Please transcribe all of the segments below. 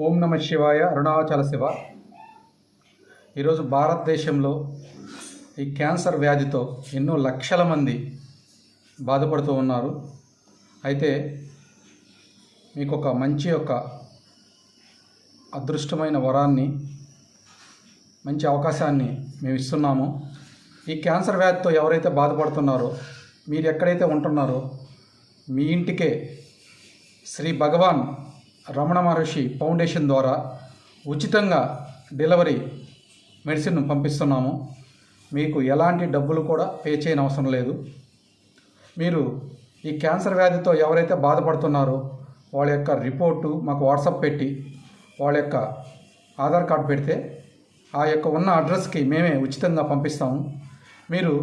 ఓం నమ శివాయ. అరుణాచల శివ. ఈరోజు భారతదేశంలో ఈ క్యాన్సర్ వ్యాధితో ఎన్నో లక్షల మంది బాధపడుతూ ఉన్నారు. అయితే మీకు ఒక మంచి అదృష్టమైన వరాన్ని, మంచి అవకాశాన్ని మేము ఇస్తున్నాము. ఈ క్యాన్సర్ వ్యాధితో ఎవరైతే బాధపడుతున్నారో, మీరు ఎక్కడైతే ఉంటున్నారో మీ ఇంటికే శ్రీ భగవాన్ రమణ మహర్షి ఫౌండేషన్ ద్వారా ఉచితంగా డెలివరీ మెడిసిన్ పంపిస్తున్నాము. మీకు ఎలాంటి డబ్బులు కూడా పే చేయని అవసరం లేదు. మీరు ఈ క్యాన్సర్ వ్యాధితో ఎవరైతే బాధపడుతున్నారో వాళ్ళ యొక్క రిపోర్టు మాకు వాట్సాప్ పెట్టి వాళ్ళ యొక్క ఆధార్ కార్డు పెడితే ఆ యొక్క ఉన్న అడ్రస్కి మేమే ఉచితంగా పంపిస్తాము. మీరు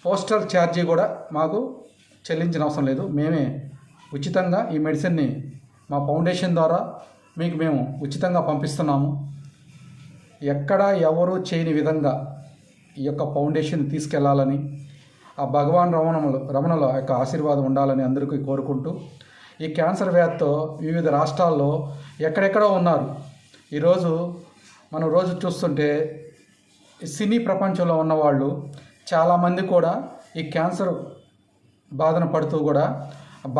పోస్టల్ ఛార్జీ కూడా మాకు చెల్లించిన అవసరం లేదు. మేమే ఉచితంగా ఈ మెడిసిన్ని మా ఫౌండేషన్ ద్వారా మీకు మేము ఉచితంగా పంపిస్తున్నాము. ఎక్కడా ఎవరు చేయని విధంగా ఈ యొక్క ఫౌండేషన్ తీసుకెళ్లాలని, ఆ భగవాన్ రమణల యొక్క ఆశీర్వాదం ఉండాలని అందరికీ కోరుకుంటూ, ఈ క్యాన్సర్ వ్యాధితో వివిధ రాష్ట్రాల్లో ఎక్కడెక్కడో ఉన్నారు. ఈరోజు మనం రోజు చూస్తుంటే సినీ ప్రపంచంలో ఉన్నవాళ్ళు చాలామంది కూడా ఈ క్యాన్సర్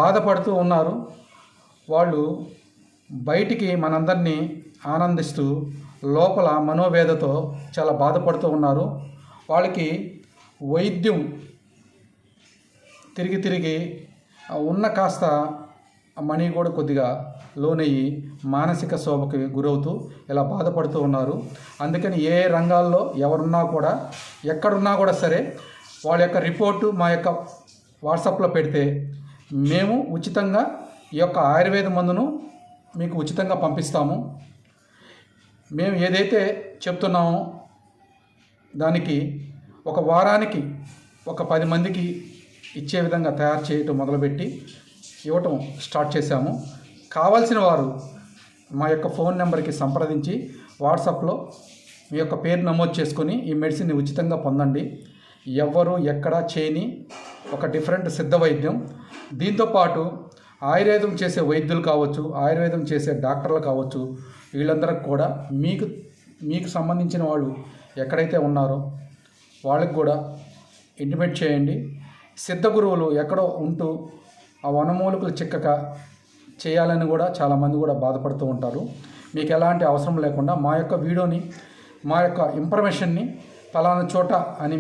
బాధపడుతూ ఉన్నారు. వాళ్ళు బయటికి మనందరినీ ఆనందిస్తూ లోపల మనోవేదతో చాలా బాధపడుతూ ఉన్నారు. వాళ్ళకి వైద్యం తిరిగి ఉన్న కాస్త మనీ కూడా కొద్దిగా లోనయ్యి మానసిక శోభకి గురవుతూ ఇలా బాధపడుతూ ఉన్నారు. అందుకని ఏ రంగాల్లో ఎవరున్నా కూడా, ఎక్కడున్నా కూడా సరే, వాళ్ళ యొక్క రిపోర్టు మా యొక్క వాట్సాప్లో పెడితే మేము ఉచితంగా ఈ యొక్క ఆయుర్వేద మందును మీకు ఉచితంగా పంపిస్తాము. మేము ఏదైతే చెప్తున్నామో దానికి ఒక వారానికి ఒక 10 మందికి ఇచ్చే విధంగా తయారు చేయటం మొదలుపెట్టి ఇవ్వటం స్టార్ట్ చేశాము. కావాల్సిన వారు మా యొక్క ఫోన్ నెంబర్కి సంప్రదించి వాట్సాప్లో మీ యొక్క పేరు నమోదు చేసుకొని ఈ మెడిసిన్ని ఉచితంగా పొందండి. ఎవ్వరూ ఎక్కడా చేయని ఒక డిఫరెంట్ సిద్ధ వైద్యం. దీంతోపాటు ఆయుర్వేదం చేసే వైద్యులు కావచ్చు, ఆయుర్వేదం చేసే డాక్టర్లు కావచ్చు, వీళ్ళందరికి కూడా మీకు సంబంధించిన వాళ్ళు ఎక్కడైతే ఉన్నారో వాళ్ళకి కూడా ఇంటిమేట్ చేయండి. సిద్ధ గురువులు ఎక్కడో ఉంటూ ఆ వనమూలికలు చిక్కక చేయాలని కూడా చాలామంది కూడా బాధపడుతూ ఉంటారు. మీకు ఎలాంటి అవసరం లేకుండా మా యొక్క వీడియోని, మా యొక్క ఇన్ఫర్మేషన్ని ఫలానా చోట అని